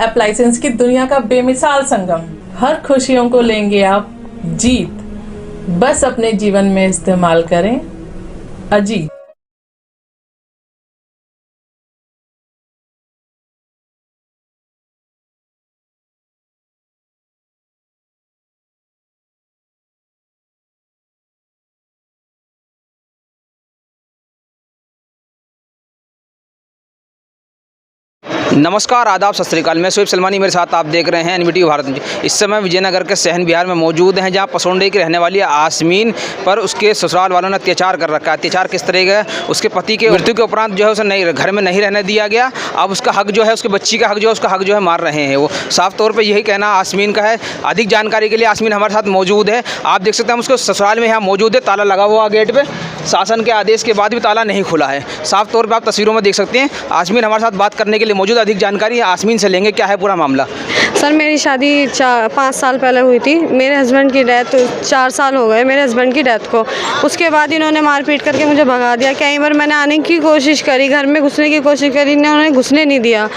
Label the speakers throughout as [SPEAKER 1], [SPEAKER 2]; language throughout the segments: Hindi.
[SPEAKER 1] एप्लायंसेस की दुनिया का बेमिसाल संगम। हर खुशियों को लेंगे आप जीत, बस अपने जीवन में इस्तेमाल करें अजीत।
[SPEAKER 2] नमस्कार, आदाब, सत श्री अकाल। मैं शोएब सलमानी, मेरे साथ आप देख रहे हैं एनवीटी भारत न्यूज। इस समय विजयनगर के सहन बिहार में मौजूद हैं, जहां पसोंडे की रहने वाली आसमीन पर उसके ससुराल वालों ने अत्याचार कर रखा है। अत्याचार किस तरह का? उसके पति के मृत्यु के उपरांत जो है उसे नहीं घर में नहीं रहने दिया गया। अब उसका हक जो है, उसके बच्ची का हक जो है, उसका हक जो है मार रहे हैं वो। साफ तौर पर यही कहना आसमीन का है। अधिक जानकारी के लिए आसमीन हमारे साथ मौजूद है। आप देख सकते हैं हम उसके ससुराल में यहाँ मौजूद है। ताला लगा हुआ गेट पर, शासन के आदेश के बाद भी ताला नहीं खुला है। साफ तौर पर आप तस्वीरों में देख सकते हैं। आसमीन हमारे साथ बात करने के लिए मौजूद। अधिक जानकारी आसमीन से लेंगे। क्या है पूरा मामला?
[SPEAKER 3] सर, मेरी शादी 5 साल पहले हुई थी। मेरे हस्बैंड की डेथ 4 साल हो गए मेरे हस्बैंड की डेथ को। उसके बाद इन्होंने मारपीट करके मुझे भगा दिया। कई बार मैंने आने की कोशिश करी, घर में घुसने की कोशिश करी, इन्होंने घुसने नहीं दिया।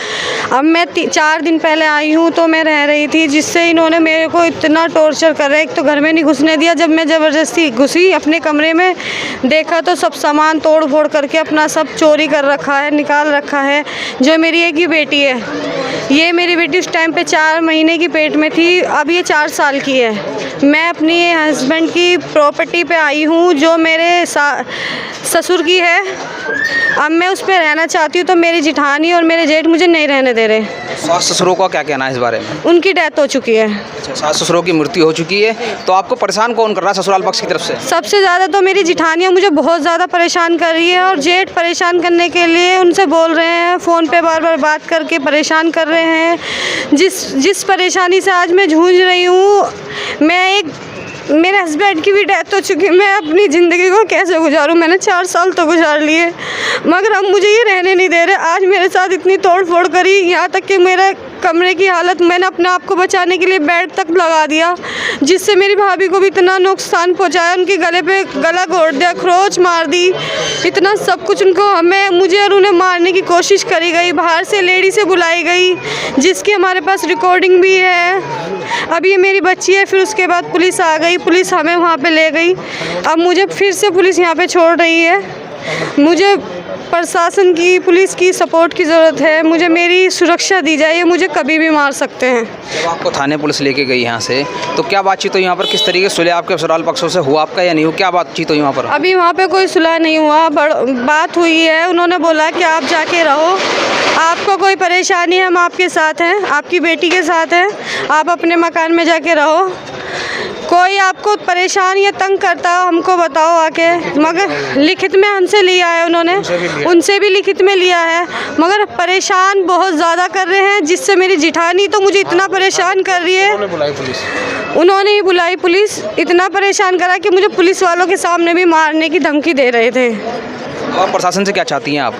[SPEAKER 3] अब मैं 4 दिन पहले आई हूँ तो मैं रह रही थी, जिससे इन्होंने मेरे को इतना टॉर्चर कर रहे। एक तो घर में नहीं घुसने दिया। जब मैं ज़बरदस्ती घुसी अपने कमरे में, देखा तो सब सामान तोड़ फोड़ करके अपना सब चोरी कर रखा है, निकाल रखा है। जो मेरी एक ही बेटी है, ये मेरी बेटी उस टाइम पे 4 महीने की पेट में थी, अब ये 4 साल की है। मैं अपनी हस्बैंड की प्रॉपर्टी पे आई हूँ जो मेरे ससुर की है। अब मैं उस पर रहना चाहती हूँ तो मेरी जिठानी और मेरे जेठ मुझे नहीं रहने दे रहे।
[SPEAKER 2] सास ससुरों का क्या कहना है इस बारे में?
[SPEAKER 3] उनकी डेथ हो चुकी है।
[SPEAKER 2] अच्छा, सास ससुरों की मृत्यु हो चुकी है। तो आपको परेशान कौन कर रहा है ससुराल पक्ष की तरफ से?
[SPEAKER 3] सबसे ज़्यादा तो मेरी जिठानियाँ मुझे बहुत ज़्यादा परेशान कर रही है, और जेठ परेशान करने के लिए उनसे बोल रहे हैं, फ़ोन पे बार बार बात करके परेशान कर रहे हैं। जिस परेशानी से आज मैं जूझ रही हूँ, मेरे हस्बैंड की भी डेथ हो चुकी है। मैं अपनी ज़िंदगी को कैसे गुजारूं? मैंने 4 साल तो गुजार लिए, मगर अब मुझे ये रहने नहीं दे रहे। आज मेरे साथ इतनी तोड़ फोड़ करी, यहाँ तक कि मेरे कमरे की हालत, मैंने अपने आप को बचाने के लिए बेड तक लगा दिया, जिससे मेरी भाभी को भी इतना नुकसान पहुँचाया। उनके गले पे गला घोट दिया, खरोच मार दी, इतना सब कुछ उनको मुझे और उन्हें मारने की कोशिश करी गई। बाहर से लेडी से बुलाई गई, जिसकी हमारे पास रिकॉर्डिंग भी है। अब ये मेरी बच्ची है। फिर उसके बाद पुलिस आ गई, पुलिस हमें वहाँ पे ले गई। अब मुझे फिर से पुलिस यहाँ पे छोड़ रही है। मुझे प्रशासन की, पुलिस की सपोर्ट की ज़रूरत है। मुझे मेरी सुरक्षा दी जाए, ये मुझे कभी भी मार सकते हैं।
[SPEAKER 2] जब आपको थाने पुलिस लेके गई यहाँ से, तो क्या बातचीत हुई यहाँ पर? किस तरीके से सुलह आपके ससुराल पक्षों से हुआ आपका या नहीं हुआ? क्या बातचीत हुई वहाँ पर?
[SPEAKER 3] अभी वहाँ पे कोई सुलह नहीं हुआ, बात हुई है। उन्होंने बोला कि आप जाके रहो, आपको कोई परेशानी है हम आपके साथ हैं, आपकी बेटी के साथ हैं, आप अपने मकान में जाके रहो। कोई आपको परेशान या तंग करता हो हमको बताओ आके। मगर लिखित में हमसे लिया है उन्होंने, उनसे भी लिखित में लिया है, मगर परेशान बहुत ज़्यादा कर रहे हैं। जिससे मेरी जिठानी तो मुझे इतना परेशान कर रही है, उन्होंने ही बुलाई पुलिस। इतना परेशान करा कि मुझे पुलिस वालों के सामने भी मारने की धमकी दे रहे थे।
[SPEAKER 2] आप प्रशासन से क्या चाहती हैं आप?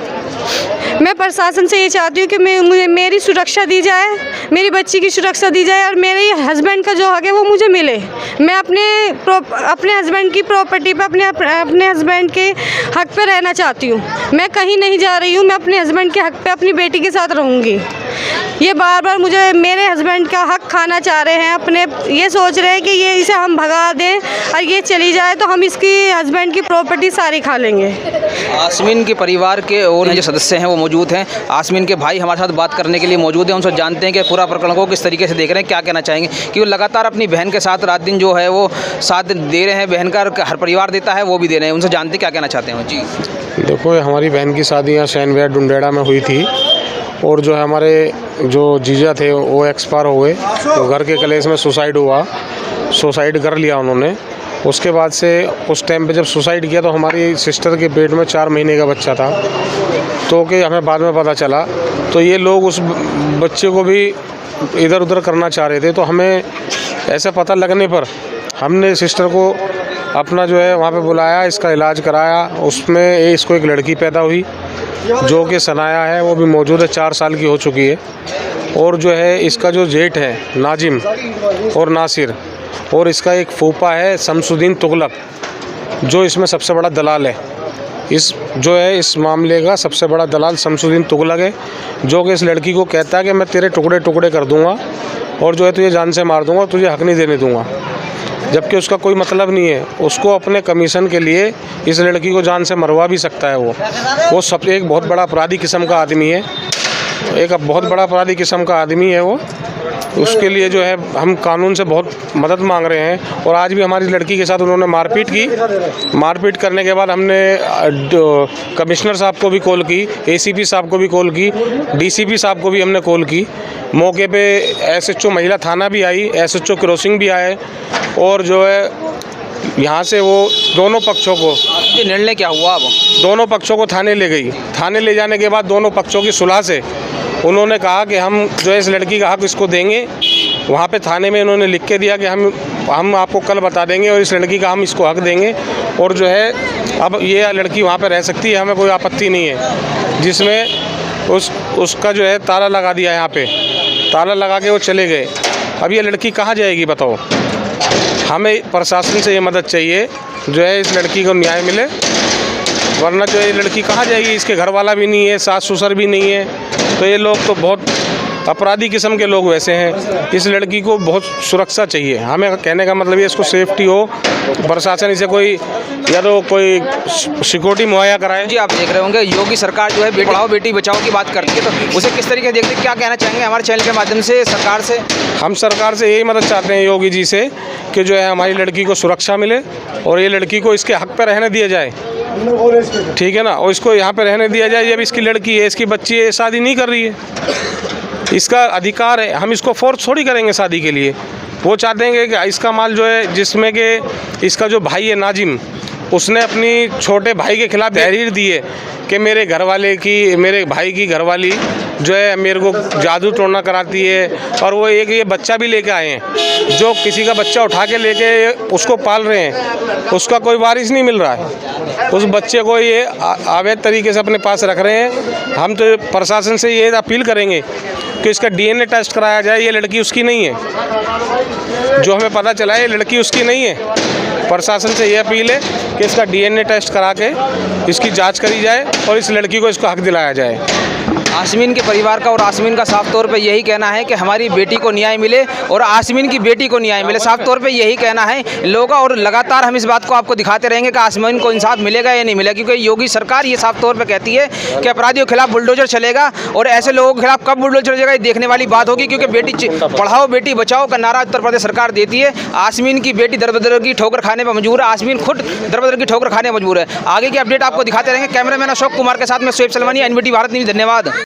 [SPEAKER 3] मैं प्रशासन से ये चाहती हूँ कि मुझे मेरी सुरक्षा दी जाए, मेरी बच्ची की सुरक्षा दी जाए, और मेरे हस्बैंड का जो हक है वो मुझे मिले। मैं अपने हस्बैंड की प्रॉपर्टी पे, अपने हस्बैंड के हक पे रहना चाहती हूँ। मैं कहीं नहीं जा रही हूँ, मैं अपने हस्बैंड के हक पे अपनी बेटी के साथ रहूँगी। ये बार बार मुझे मेरे हस्बैंड का हक खाना चाह रहे हैं अपने। ये सोच रहे हैं कि ये इसे हम भगा दें और ये चली जाए तो हम इसकी हस्बैंड की प्रॉपर्टी सारी खा लेंगे।
[SPEAKER 2] आसमीन के परिवार के और जो सदस्य हैं वो मौजूद हैं। आसमीन के भाई हमारे साथ बात करने के लिए मौजूद हैं। उनसे जानते हैं कि पूरा प्रकरण को किस तरीके से देख रहे हैं, क्या कहना चाहेंगे। कि वो लगातार अपनी बहन के साथ रात दिन जो है वो साथ दे रहे हैं, बहन का हर परिवार देता है वो भी दे रहे हैं। उनसे जानते हैं क्या कहना चाहते हैं जी।
[SPEAKER 4] देखो, हमारी बहन की शादी यहाँ सहन बिहार डुंडेड़ा में हुई थी, और जो है हमारे जो जीजा थे वो एक्सपायर हो गए। तो घर के कलेश में सुसाइड हुआ, सुसाइड कर लिया उन्होंने। उसके बाद से उस टाइम पे जब सुसाइड किया तो हमारी सिस्टर के पेट में 4 महीने का बच्चा था। तो कि हमें बाद में पता चला, तो ये लोग उस बच्चे को भी इधर उधर करना चाह रहे थे। तो हमें ऐसा पता लगने पर हमने सिस्टर को अपना जो है वहाँ पे बुलाया, इसका इलाज कराया। उसमें इसको एक लड़की पैदा हुई जो कि सनाया है, वो भी मौजूद है, 4 साल की हो चुकी है। और जो है इसका जो जेठ है नाजिम और नासिर, और इसका एक फूफा है शमसुद्दीन तुगलक, जो इसमें सबसे बड़ा दलाल है। इस मामले का सबसे बड़ा दलाल शमसुद्दीन तुगलक है, जो कि इस लड़की को कहता है कि मैं तेरे टुकड़े टुकड़े कर दूंगा और जो है तुझे जान से मार दूंगा और तुझे हक नहीं देने दूंगा, जबकि उसका कोई मतलब नहीं है। उसको अपने कमीशन के लिए इस लड़की को जान से मरवा भी सकता है। वो सब एक बहुत बड़ा अपराधी किस्म का आदमी है, एक बहुत बड़ा अपराधी किस्म का आदमी है वो। उसके लिए जो है हम कानून से बहुत मदद मांग रहे हैं। और आज भी हमारी लड़की के साथ उन्होंने मारपीट की। मारपीट करने के बाद हमने कमिश्नर साहब को भी कॉल की, एसीपी साहब को भी कॉल की, डीसीपी साहब को भी हमने कॉल की। मौके पे एसएचओ महिला थाना भी आई, एसएचओ क्रॉसिंग भी आए और जो है यहाँ से वो दोनों पक्षों को,
[SPEAKER 2] ये निर्णय क्या हुआ? अब
[SPEAKER 4] दोनों पक्षों को थाने ले गई। थाने ले जाने के बाद दोनों पक्षों की सुलह से उन्होंने कहा कि हम जो है इस लड़की का हक इसको देंगे। वहाँ पे थाने में इन्होंने लिख के दिया कि हम आपको कल बता देंगे और इस लड़की का हम इसको हक देंगे। और जो है अब ये लड़की वहाँ पे रह सकती है, हमें कोई आपत्ति नहीं है। जिसमें उसका जो है ताला लगा दिया, यहाँ पे ताला लगा के वो चले गए। अब ये लड़की कहाँ जाएगी बताओ? हमें प्रशासन से ये मदद चाहिए, जो है इस लड़की को न्याय मिले, वरना जो ये लड़की कहाँ जाएगी? इसके घर वाला भी नहीं है, सास ससुर भी नहीं है, तो ये लोग तो बहुत अपराधी किस्म के लोग वैसे हैं। इस लड़की को बहुत सुरक्षा चाहिए। हमें कहने का मतलब ये इसको सेफ्टी हो, प्रशासन इसे कोई या तो कोई सिक्योरिटी मुहैया कराए।
[SPEAKER 2] जी, आप देख रहे होंगे योगी सरकार जो है बेटी पढ़ाओ बेटी बचाओ की बात करती है, तो उसे किस तरीके से देखते हैं? क्या कहना चाहेंगे हमारे चैनल के माध्यम से सरकार से?
[SPEAKER 4] हम सरकार से यही मदद चाहते हैं योगी जी से कि जो है हमारी लड़की को सुरक्षा मिले और ये लड़की को इसके हक पर रहने दिया जाए, ठीक है ना। और इसको यहाँ पे रहने दिया जाए। जब इसकी लड़की है, इसकी बच्ची है, शादी नहीं कर रही है, इसका अधिकार है। हम इसको फोर्स थोड़ी करेंगे शादी के लिए। वो चाहते हैं कि इसका माल जो है, जिसमें कि इसका जो भाई है नाजिम, उसने अपनी छोटे भाई के खिलाफ तहरीर दी है कि मेरे भाई की घरवाली जो है मेरे को जादू टोना कराती है। और वो एक ये बच्चा भी लेके आए हैं, जो किसी का बच्चा उठा के लेके उसको पाल रहे हैं, उसका कोई वारिस नहीं मिल रहा है। उस बच्चे को ये अवैध तरीके से अपने पास रख रहे हैं। हम तो प्रशासन से ये अपील करेंगे कि इसका डीएनए टेस्ट कराया जाए। ये लड़की उसकी नहीं है, जो हमें पता चला है ये लड़की उसकी नहीं है। प्रशासन से ये अपील है कि इसका डीएनए टेस्ट करा के इसकी जांच करी जाए और इस लड़की को इसको हक दिलाया जाए।
[SPEAKER 2] आसमीन के परिवार का और आसमीन का साफ तौर पे यही कहना है कि हमारी बेटी को न्याय मिले और आसमीन की बेटी को न्याय मिले। साफ तौर पे यही कहना है लोगों का। और लगातार हम इस बात को आपको दिखाते रहेंगे कि आसमीन को इंसाफ मिलेगा या नहीं मिलेगा, क्योंकि योगी सरकार ये साफ तौर पे कहती है कि अपराधियों के खिलाफ बुलडोजर चलेगा। और ऐसे लोगों के खिलाफ कब बुलडोजर चलेगा ये देखने वाली बात होगी, क्योंकि बेटी पढ़ाओ बेटी बचाओ का नारा उत्तर प्रदेश सरकार देती है। आसमीन की बेटी दर-बदर की ठोकर खाने पर मजबूर है। आसमीन खुद दर-बदर की ठोकर खाने मजबूर है। आगे की अपडेट आपको दिखाते रहेंगे। कैमरामैन अशोक कुमार के साथ में शोएब सलमानी, एनबीटी भारत न्यूज़। धन्यवाद।